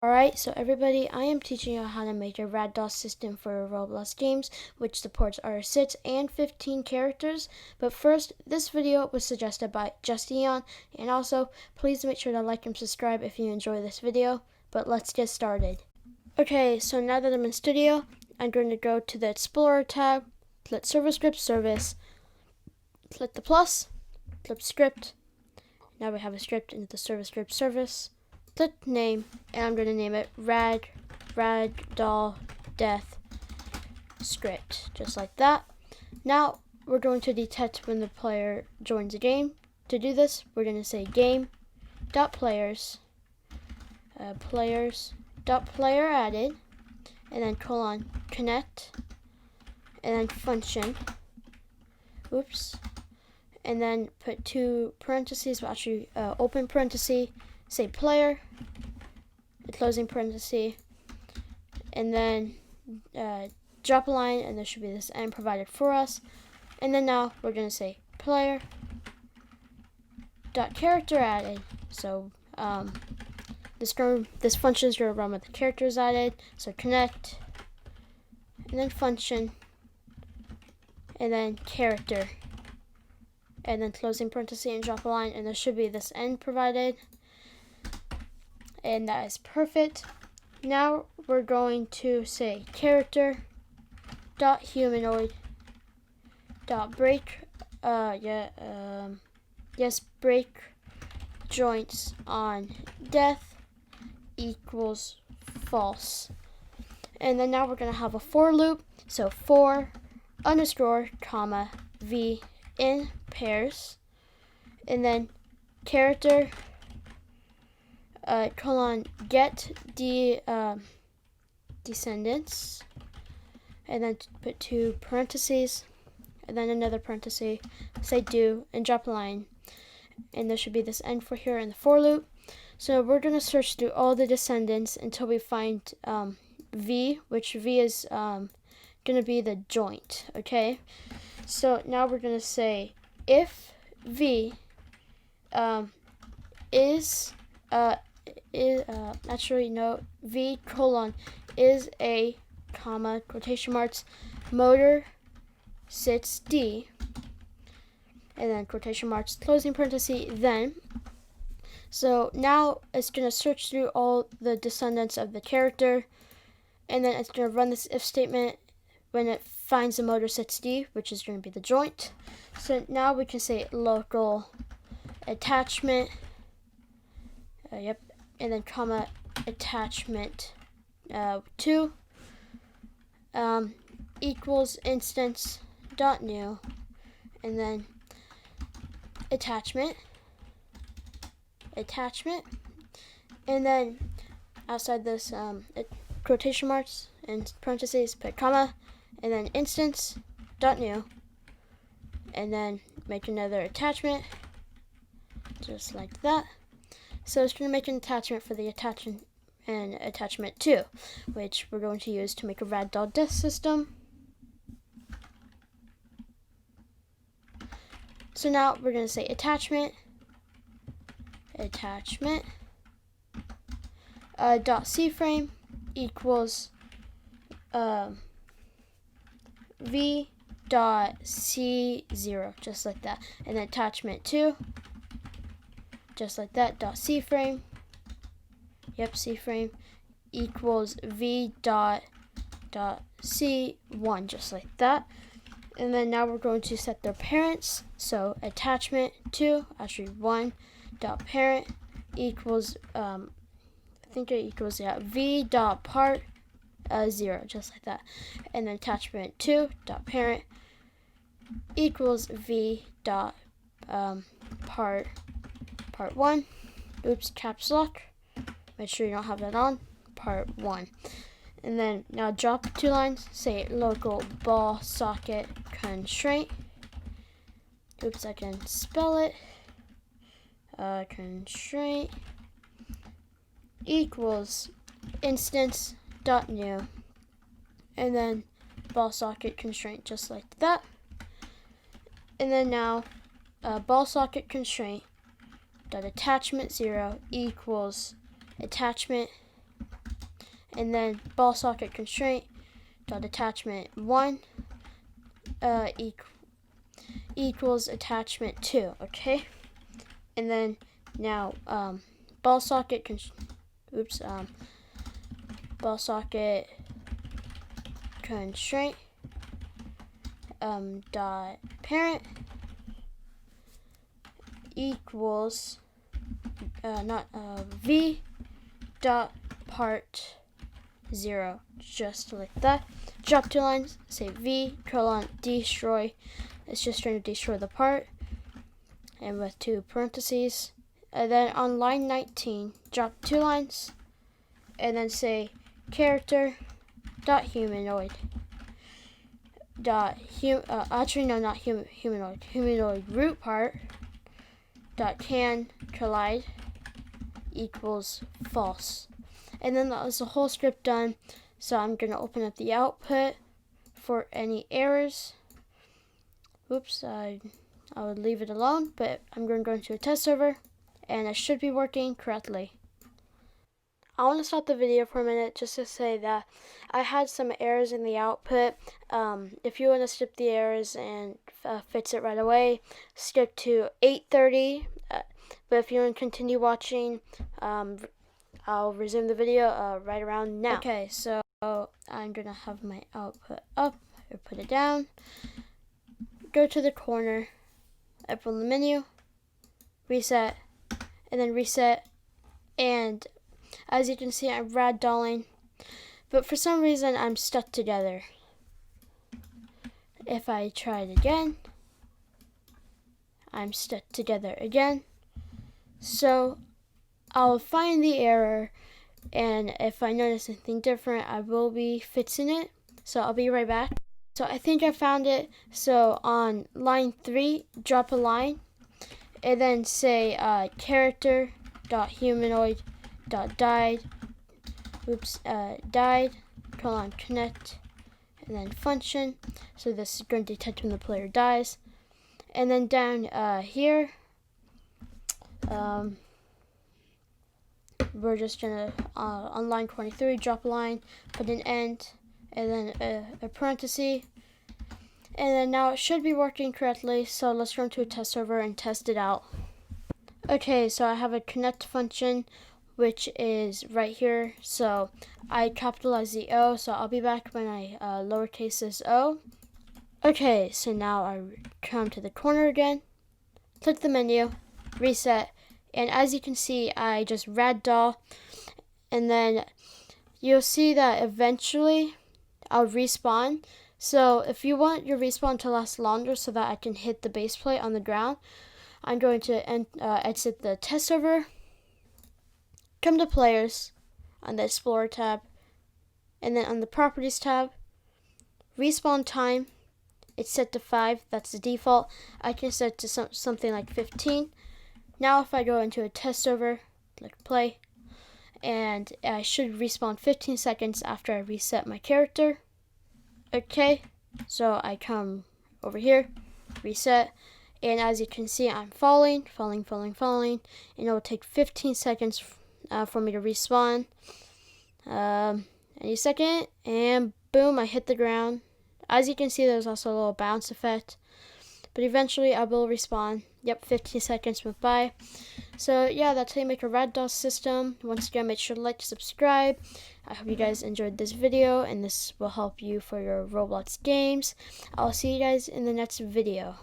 Alright, so everybody, I am teaching you how to make a Ragdoll system for Roblox games, which supports R6 and 15 characters. But first, this video was suggested by Justian, and also, please make sure to like and subscribe if you enjoy this video. But let's get started. Okay, so now that I'm in Studio, I'm going to go to the Explorer tab, click Server Script Service, click the plus, click Script. Now we have a script into the Server Script Service. Click name, and I'm going to name it Ragdoll Death Script, just like that. Now we're going to detect when the player joins the game. To do this, we're going to say game.players, players.player added, and then colon connect, and then function, and then put two parentheses, well actually open parenthesis, say player, a closing parenthesis, and then drop a line, and there should be this end provided for us. And then now we're going to say player dot character added. So this function is going to run with the characters added. So connect, and then function, and then character, and then closing parenthesis and drop a line, and there should be this end provided. And that is perfect. Now we're going to say character dot humanoid dot break break joints on death equals false. And then now we're going to have a for loop. So for underscore comma v in pairs, and then character colon get descendants, and then put two parentheses, and then another parenthesis, say do, and drop a line, and there should be this end for here in the for loop. So we're going to search through all the descendants until we find v, which v is going to be the joint. Okay, so now we're going to say if v v colon is a comma quotation marks motor sits D, and then quotation marks closing parenthesis then. So now it's going to search through all the descendants of the character, and then it's going to run this if statement when it finds the motor sits D, which is going to be the joint. So now we can say local attachment, and then comma attachment 2 equals instance dot new, and then attachment, and then outside this quotation marks and parentheses put comma, and then instance dot new, and then make another attachment just like that. So it's going to make an attachment for the attachment and attachment 2, which we're going to use to make a Ragdoll death system. So now we're going to say attachment dot cframe equals v dot c0, just like that, and then attachment 2, just like that, dot cframe, cframe equals v dot c1, just like that. And then now we're going to set their parents. So attachment 2, actually 1 dot parent equals v dot part 0, just like that. And then attachment 2 dot parent equals v dot part 1, caps lock, make sure you don't have that on, part 1. And then now drop 2 lines, say local BallSocketConstraint, I can spell it, constraint equals instance dot new, and then BallSocketConstraint, just like that. And then now BallSocketConstraint dot attachment 0 equals attachment and then BallSocketConstraint.Attachment1 equals attachment 2, okay? And then now BallSocketConstraint dot parent equals v dot part 0, just like that. Drop 2 lines, say v colon destroy. It's just trying to destroy the part, and with 2 parentheses. And then on line 19, drop 2 lines, and then say character dot humanoid dot humanoid root part dot can collide equals false. And then that was the whole script done. So I'm going to open up the output for any errors. Oops, I would leave it alone, but I'm going to go into a test server, and it should be working correctly. I want to stop the video for a minute just to say that I had some errors in the output. If you want to skip the errors and fix it right away, skip to 8:30. But if you want to continue watching, I'll resume the video right around now. Okay, so I'm going to have my output up, or put it down. Go to the corner, open the menu, reset, and then reset. And as you can see, I'm ragdolling, but for some reason I'm stuck together. If I try it again, I'm stuck together again. So I'll find the error, and if I notice anything different, I will be fixing it. So I'll be right back. So I think I found it. So on line 3, drop a line, and then say character dot humanoid dot died colon connect, and then function. So this is going to detect when the player dies. And then down here, we're just gonna on line 23 drop a line, put an end, and then a parenthesis. And then now it should be working correctly. So let's go into a test server and test it out. Okay, so I have a connect function, which is right here. So I capitalize the O, so I'll be back when I lowercase this o. Okay, so now I come to the corner again, click the menu, reset, and as you can see, I just ragdoll, and then you'll see that eventually I'll respawn. So if you want your respawn to last longer so that I can hit the base plate on the ground, I'm going to exit the test server, come to players on the Explorer tab, and then on the Properties tab, respawn time, it's set to 5, that's the default. I can set to something like 15. Now if I go into a test server, click play, and I should respawn 15 seconds after I reset my character. Okay, so I come over here, reset, and as you can see, I'm falling, and it will take 15 seconds for me to respawn. Any second, and boom, I hit the ground. As you can see, there's also a little bounce effect, but eventually I will respawn. Yep, 15 seconds went by. So yeah, that's how you make a ragdoll system. Once again, make sure to like, subscribe. I hope you guys enjoyed this video, and this will help you for your Roblox games. I'll see you guys in the next video.